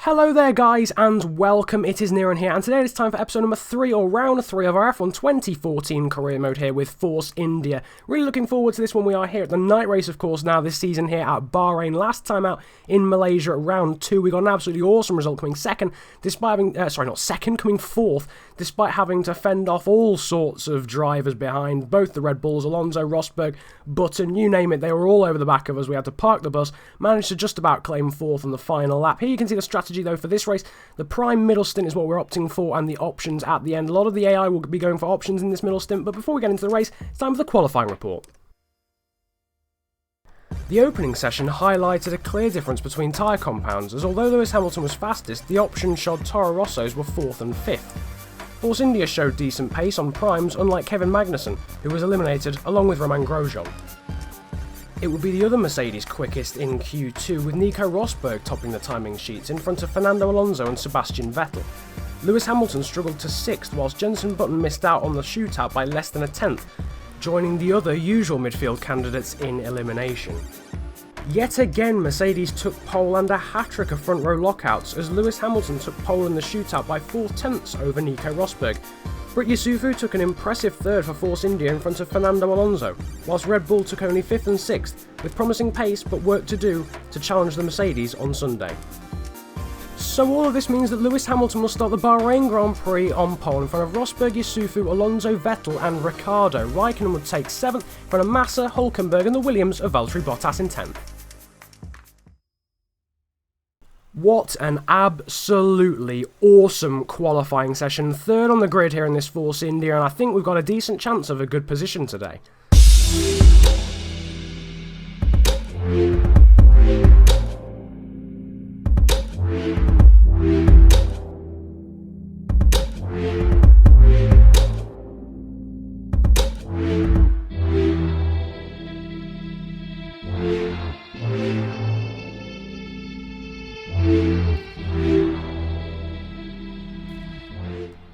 Hello there guys and welcome, it is Niran here and today it's time for episode number 3 or round 3 of our F1 2014 career mode here with Force India. Really looking forward to this one. We are here at the night race of course now this season here at Bahrain. Last time out in Malaysia at round 2 we got an absolutely awesome result coming second despite having, coming fourth despite having to fend off all sorts of drivers behind, both the Red Bulls, Alonso, Rosberg, Button, you name it, they were all over the back of us. We had to park the bus, managed to just about claim fourth on the final lap. Here you can see the strategy though for this race. The prime middle stint is what we're opting for and the options at the end. A lot of the AI will be going for options in this middle stint, but before we get into the race, it's time for the qualifying report. The opening session highlighted a clear difference between tyre compounds, as although Lewis Hamilton was fastest, the option-shod Toro Rossos were 4th and 5th. Force India showed decent pace on primes, unlike Kevin Magnussen, who was eliminated along with Romain Grosjean. It would be the other Mercedes quickest in Q2, with Nico Rosberg topping the timing sheets in front of Fernando Alonso and Sebastian Vettel. Lewis Hamilton struggled to 6th, whilst Jenson Button missed out on the shootout by less than a 10th, joining the other usual midfield candidates in elimination. Yet again, Mercedes took pole and a hat-trick of front-row lockouts, as Lewis Hamilton took pole in the shootout by 4/10 over Nico Rosberg. Britt Yusufu took an impressive 3rd for Force India in front of Fernando Alonso, whilst Red Bull took only 5th and 6th, with promising pace but work to do to challenge the Mercedes on Sunday. So all of this means that Lewis Hamilton will start the Bahrain Grand Prix on pole in front of Rosberg, Yusufu, Alonso, Vettel and Ricciardo. Raikkonen would take 7th in front of Massa, Hülkenberg and the Williams of Valtteri Bottas in 10th. What an absolutely awesome qualifying session. 3rd on the grid here in this Force India, and I think we've got a decent chance of a good position today.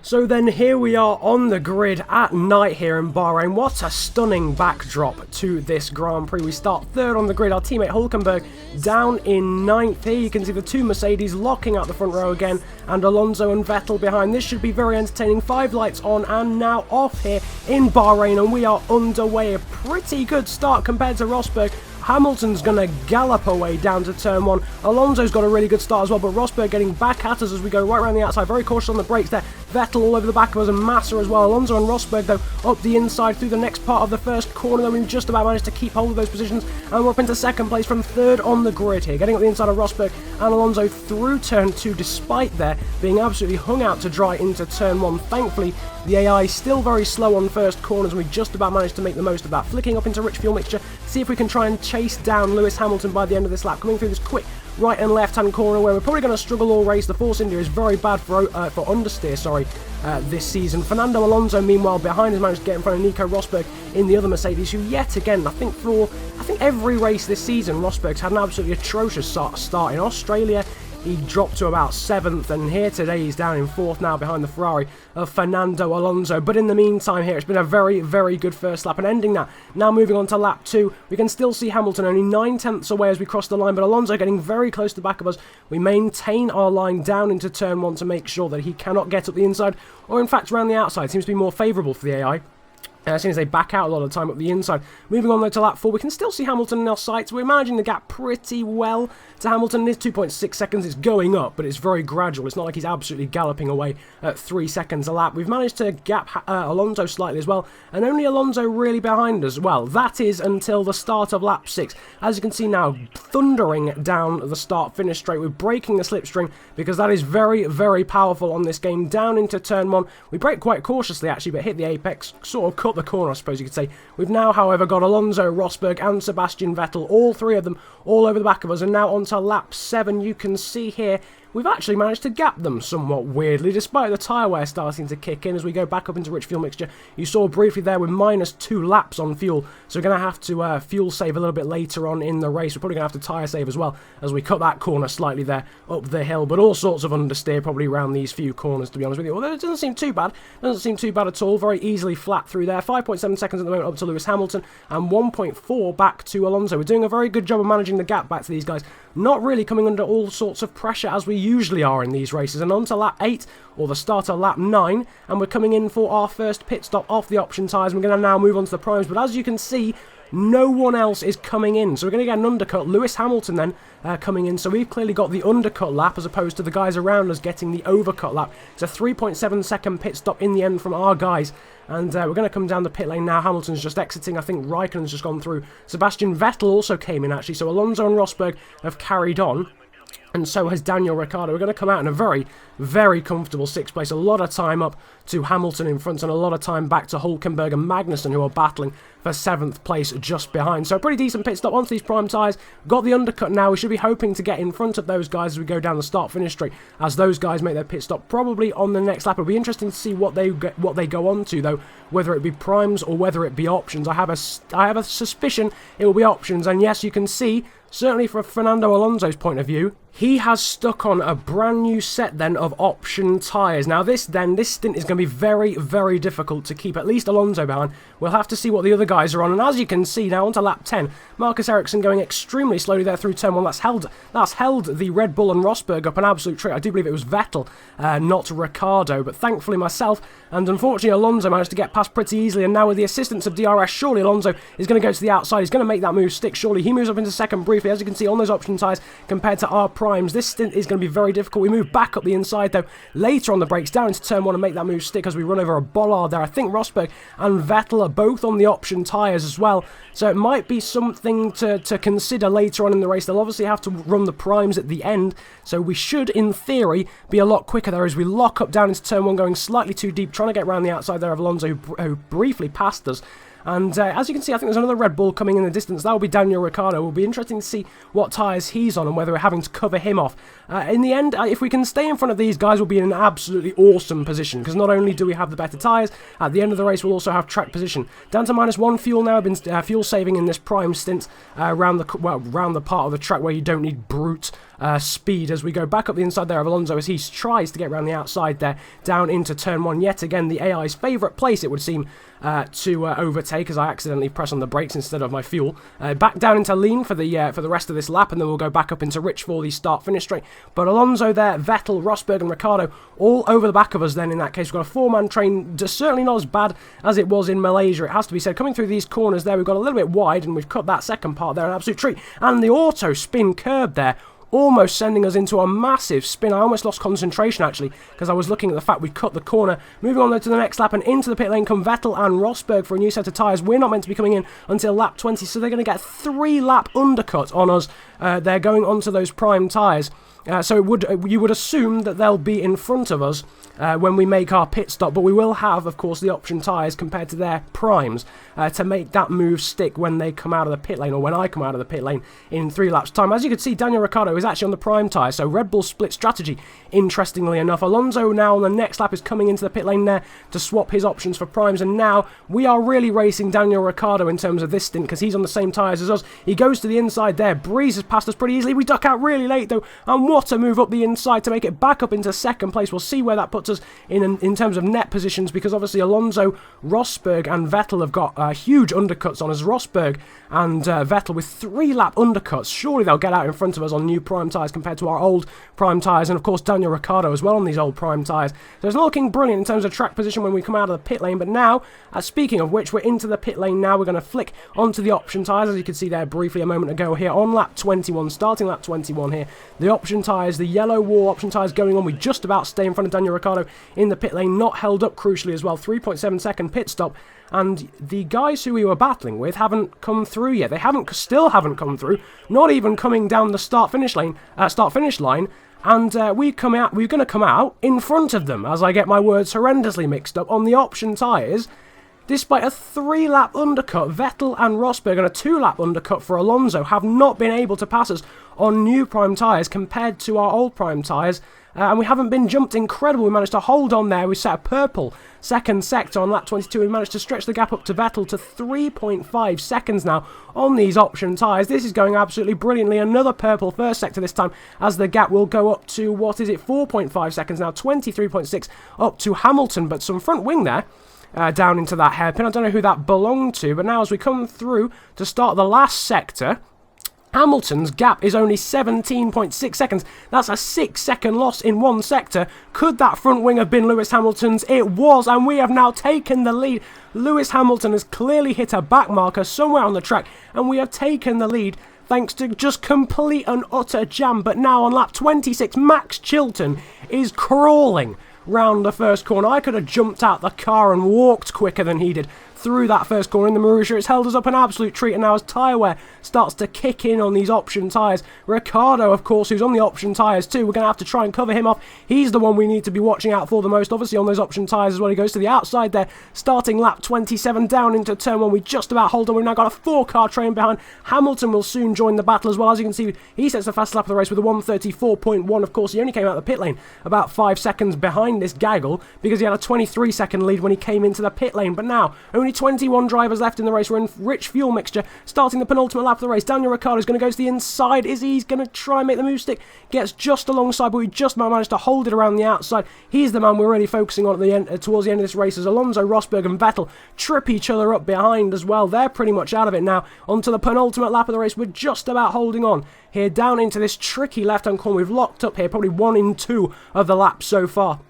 So then here we are on the grid at night here in Bahrain. What a stunning backdrop to this Grand Prix. We start 3rd on the grid, our teammate Hülkenberg down in 9th. Here you can see the two Mercedes locking out the front row again and Alonso and Vettel behind. This should be very entertaining. 5 lights on and now off here in Bahrain and we are underway. A pretty good start compared to Rosberg. Hamilton's going to gallop away down to turn 1. Alonso's got a really good start as well, but Rosberg getting back at us as we go right around the outside. Very cautious on the brakes there. Vettel all over the back of us and Massa as well. Alonso and Rosberg though up the inside through the next part of the first corner. Then we've just about managed to keep hold of those positions and we're up into 2nd place from 3rd on the grid here. Getting up the inside of Rosberg and Alonso through turn 2 despite there being absolutely hung out to dry into turn 1. Thankfully the AI is still very slow on first corners and we just about managed to make the most of that. Flicking up into rich fuel mixture, see if we can try and chase down Lewis Hamilton by the end of this lap. Coming through this quick right and left hand corner where we're probably going to struggle all race. The Force India is very bad for understeer this season. Fernando Alonso meanwhile behind has managed to get in front of Nico Rosberg in the other Mercedes, who yet again I think every race this season Rosberg's had an absolutely atrocious start. In Australia he dropped to about 7th and here today he's down in 4th now behind the Ferrari of Fernando Alonso. But in the meantime here it's been a very, very good first lap and ending that. Now moving on to lap 2, we can still see Hamilton only 9/10 away as we cross the line, but Alonso getting very close to the back of us. We maintain our line down into turn 1 to make sure that he cannot get up the inside or in fact around the outside. Seems to be more favourable for the AI. As soon as they back out a lot of the time up the inside. Moving on though to lap 4, we can still see Hamilton in our sights. We're managing the gap pretty well to Hamilton. It is 2.6 seconds, it's going up, but it's very gradual. It's not like he's absolutely galloping away at 3 seconds a lap. We've managed to gap Alonso slightly as well, and only Alonso really behind us. Well, that is until the start of lap 6. As you can see now, thundering down the start-finish straight. We're breaking the slipstream because that is very, very powerful on this game. Down into turn 1. We brake quite cautiously actually, but hit the apex, sort of cut the corner I suppose you could say. We've now however got Alonso, Rosberg and Sebastian Vettel, all 3 of them all over the back of us, and now onto lap 7. You can see here we've actually managed to gap them somewhat weirdly, despite the tyre wear starting to kick in as we go back up into rich fuel mixture. You saw briefly there we're -2 laps on fuel, so we're going to have to fuel save a little bit later on in the race. We're probably going to have to tyre save as well as we cut that corner slightly there up the hill, but all sorts of understeer probably around these few corners, to be honest with you. Although it doesn't seem too bad. Doesn't seem too bad at all. Very easily flat through there. 5.7 seconds at the moment up to Lewis Hamilton and 1.4 back to Alonso. We're doing a very good job of managing the gap back to these guys. Not really coming under all sorts of pressure as we usually are in these races. And on to lap 8, or the start of lap 9, and we're coming in for our first pit stop off the option tyres. We're going to now move on to the primes, but as you can see, no one else is coming in, so we're going to get an undercut. Lewis Hamilton then coming in, so we've clearly got the undercut lap as opposed to the guys around us getting the overcut lap. It's a 3.7 second pit stop in the end from our guys, and we're going to come down the pit lane now. Hamilton's just exiting. I think Raikkonen's just gone through. Sebastian Vettel also came in, actually, so Alonso and Rosberg have carried on. And so has Daniel Ricciardo. We're going to come out in a very, very comfortable 6th place. A lot of time up to Hamilton in front and a lot of time back to Hülkenberg and Magnussen, who are battling for 7th place just behind. So a pretty decent pit stop onto these prime tyres. Got the undercut now. We should be hoping to get in front of those guys as we go down the start-finish straight, as those guys make their pit stop probably on the next lap. It'll be interesting to see what they go on to, though, whether it be primes or whether it be options. I have a suspicion it will be options. And yes, you can see, certainly from Fernando Alonso's point of view, he has stuck on a brand new set then of option tyres. Now this stint is going to be very, very difficult to keep at least Alonso behind. We'll have to see what the other guys are on. And as you can see now onto lap 10, Marcus Ericsson going extremely slowly there through turn 1. That's held the Red Bull and Rosberg up an absolute treat. I do believe it was Vettel, not Ricciardo. But thankfully myself and unfortunately Alonso managed to get past pretty easily. And now with the assistance of DRS, surely Alonso is going to go to the outside. He's going to make that move stick. Surely he moves up into second briefly. As you can see on those option tyres compared to our primes, this stint is going to be very difficult. We move back up the inside though later on the brakes down into turn 1 and make that move stick as we run over a bollard there. I think Rosberg and Vettel are both on the option tyres as well, so it might be something to consider later on in the race. They'll obviously have to run the primes at the end, so we should in theory be a lot quicker there as we lock up down into turn 1, going slightly too deep, trying to get around the outside there of Alonso, who briefly passed us. And as you can see, I think there's another Red Bull coming in the distance. That will be Daniel Ricciardo. It will be interesting to see what tyres he's on and whether we're having to cover him off. In the end, if we can stay in front of these guys, we'll be in an absolutely awesome position, because not only do we have the better tyres, at the end of the race we'll also have track position. Down to -1 fuel now. Been fuel saving in this prime stint around the part of the track where you don't need brute speed, as we go back up the inside there of Alonso as he tries to get around the outside there down into turn 1. Yet again, the AI's favourite place, it would seem, to overtake, as I accidentally press on the brakes instead of my fuel. Back down into lean for the rest of this lap, and then we'll go back up into rich for the start-finish straight. But Alonso there, Vettel, Rosberg and Ricciardo all over the back of us then in that case. We've got a 4-man train, certainly not as bad as it was in Malaysia, it has to be said. Coming through these corners there, we've got a little bit wide, and we've cut that second part there, an absolute treat. And the auto spin curb there, almost sending us into a massive spin. I almost lost concentration actually, because I was looking at the fact we cut the corner. Moving on to the next lap, and into the pit lane come Vettel and Rosberg for a new set of tyres. We're not meant to be coming in until lap 20, so they're going to get a 3-lap undercut on us. They're going onto those prime tyres. So you would assume that they'll be in front of us when we make our pit stop, but we will have, of course, the option tyres compared to their primes to make that move stick when they come out of the pit lane, or when I come out of the pit lane in 3 laps' time. As you can see, Daniel Ricciardo is actually on the prime tyre, so Red Bull split strategy, interestingly enough. Alonso now on the next lap is coming into the pit lane there to swap his options for primes, and now we are really racing Daniel Ricciardo in terms of this stint, because he's on the same tyres as us. He goes to the inside there, breezes past us pretty easily. We duck out really late though, and what a move up the inside to make it back up into second place. We'll see where that puts us in terms of net positions, because obviously Alonso, Rosberg and Vettel have got huge undercuts on us. Rosberg and Vettel with 3-lap undercuts. Surely they'll get out in front of us on new prime tyres compared to our old prime tyres, and of course Daniel Ricciardo as well on these old prime tyres. So it's not looking brilliant in terms of track position when we come out of the pit lane. But now, speaking of which, we're into the pit lane now. We're going to flick onto the option tyres, as you can see there briefly a moment ago here on lap 21, starting lap 21 here. The option tyres, the yellow wall option tyres going on. We just about stay in front of Daniel Ricciardo in the pit lane, not held up crucially as well. 3.7 second pit stop, and the guys who we were battling with haven't come through yet. They still haven't come through, not even coming down the start-finish line, and we're going to come out in front of them, as I get my words horrendously mixed up, on the option tyres. Despite a 3-lap undercut, Vettel and Rosberg and a 2-lap undercut for Alonso have not been able to pass us on new prime tyres compared to our old prime tyres. And we haven't been jumped. Incredible. We managed to hold on there. We set a purple second sector on lap 22. We managed to stretch the gap up to Vettel to 3.5 seconds now on these option tyres. This is going absolutely brilliantly. Another purple first sector this time, as the gap will go up to, 4.5 seconds now, 23.6 up to Hamilton. But some front wing there. Down into that hairpin. I don't know who that belonged to, but now as we come through to start the last sector, Hamilton's gap is only 17.6 seconds. That's a 6-second loss in one sector. Could that front wing have been Lewis Hamilton's? It was, and we have now taken the lead. Lewis Hamilton has clearly hit a back marker somewhere on the track, and we have taken the lead thanks to just complete and utter jam. But now on lap 26, Max Chilton is crawling round the first corner. I could have jumped out the car and walked quicker than he did through that first corner in the Marussia. It's held us up an absolute treat, and now as tyre wear starts to kick in on these option tyres, Ricciardo, of course, who's on the option tyres too, we're going to have to try and cover him off. He's the one we need to be watching out for the most, obviously on those option tyres as well. He goes to the outside there, starting lap 27 down into turn 1. We just about hold on. We've now got a 4-car train behind. Hamilton will soon join the battle as well. As you can see, he sets the fastest lap of the race with a 1:34.1. Of course, he only came out of the pit lane about 5 seconds behind this gaggle because he had a 23-second lead when he came into the pit lane. But now, only 21 drivers left in the race. We're in rich fuel mixture, starting the penultimate lap of the race. Daniel Ricciardo is going to go to the inside. He's going to try and make the move stick. Gets just alongside, but we just managed to hold it around the outside. He's the man we're really focusing on at the end, towards the end of this race, as Alonso, Rosberg and Vettel trip each other up behind as well. They're pretty much out of it now. Onto the penultimate lap of the race. We're just about holding on here down into this tricky left-hand corner. We've locked up here probably 1 in 2 of the laps so far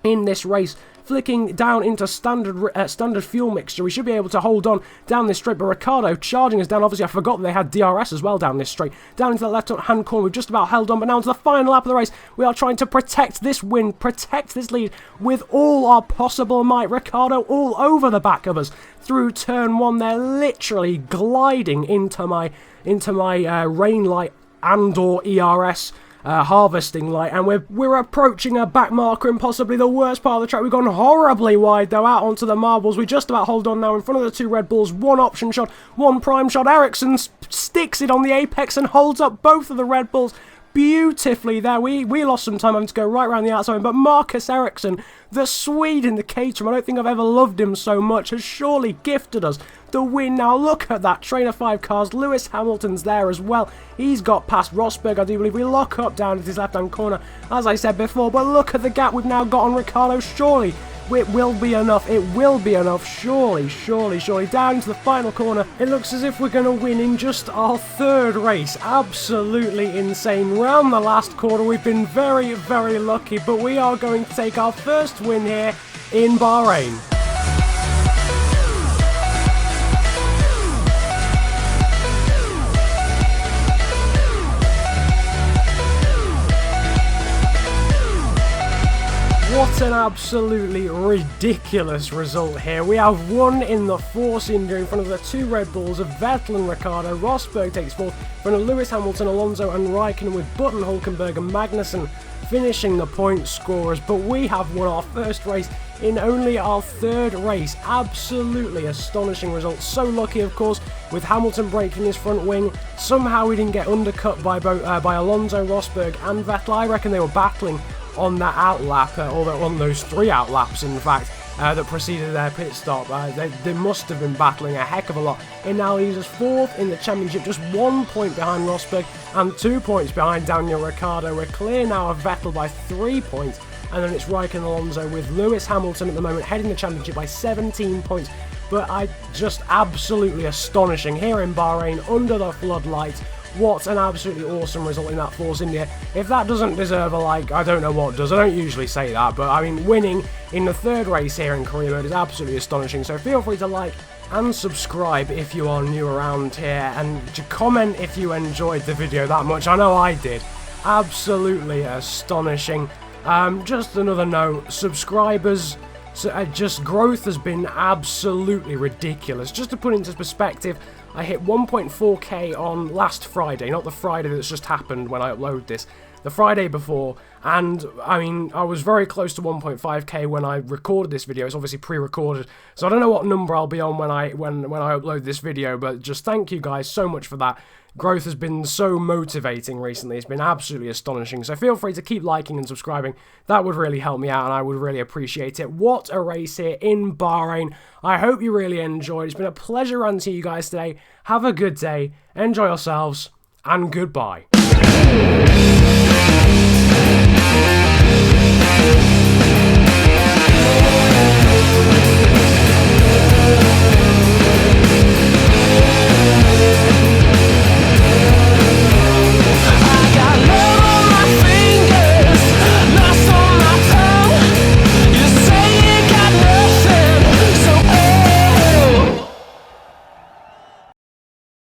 in this race. Flicking down into standard fuel mixture, we should be able to hold on down this straight, but Ricciardo charging us down. Obviously, I forgot that they had DRS as well down this straight. Down into the left-hand corner, we've just about held on, but now into the final lap of the race, we are trying to protect this win, protect this lead with all our possible might. Ricciardo all over the back of us through turn 1. They're literally gliding into my rain light and/or ERS harvesting light, and we're approaching a back marker in possibly the worst part of the track. We've gone horribly wide though, out onto the marbles. We just about hold on now in front of the 2 Red Bulls. 1 option shot, 1 prime shot. Ericsson sticks it on the apex and holds up both of the Red Bulls beautifully there. We lost some time having to go right around the outside, but Marcus Ericsson, the Swede in the Caterham, I don't think I've ever loved him so much, has surely gifted us the win. Now look at that train of 5 cars. Lewis Hamilton's there as well. He's got past Rosberg, I do believe. We lock up down at his left-hand corner, as I said before, but look at the gap we've now got on Ricciardo. Surely it will be enough. It will be enough. Surely, surely, surely. Down into the final corner. It looks as if we're going to win in just our 3rd race. Absolutely insane. Round the last corner, we've been very, very lucky, but we are going to take our first win here in Bahrain. What an absolutely ridiculous result here. We have won in the Force India in front of the 2 Red Bulls of Vettel and Ricciardo. Rosberg takes 4th, in front of Lewis Hamilton, Alonso and Raikkonen, with Button, Hulkenberg and Magnussen finishing the point scorers. But we have won our first race in only our 3rd race. Absolutely astonishing result. So lucky, of course, with Hamilton breaking his front wing. Somehow we didn't get undercut by Alonso, Rosberg and Vettel. I reckon they were battling on that outlap, or on those 3 outlaps in fact, that preceded their pit stop. They must have been battling a heck of a lot. It now leaves us 4th in the championship, just 1 point behind Rosberg and 2 points behind Daniel Ricciardo. We're clear now of Vettel by 3 points, and then it's Raikkonen Alonso with Lewis Hamilton at the moment heading the championship by 17 points. But just absolutely astonishing here in Bahrain under the floodlights. What an absolutely awesome result in that Force India. If that doesn't deserve a like, I don't know what does. I don't usually say that, but I mean, winning in the 3rd race here in career mode is absolutely astonishing. So feel free to like and subscribe if you are new around here, and to comment if you enjoyed the video that much. I know I did. Absolutely astonishing. Just another note, subscribers, just growth has been absolutely ridiculous. Just to put into perspective, I hit 1.4k on last Friday, not the Friday that's just happened when I upload this, the Friday before, and I mean, I was very close to 1.5k when I recorded this video. It's obviously pre-recorded, so I don't know what number I'll be on when I upload this video, but just thank you guys so much for that. Growth has been so motivating recently. It's been absolutely astonishing. So feel free to keep liking and subscribing. That would really help me out, and I would really appreciate it. What a race here in Bahrain. I hope you really enjoyed. It's been a pleasure running to you guys today. Have a good day. Enjoy yourselves, and goodbye.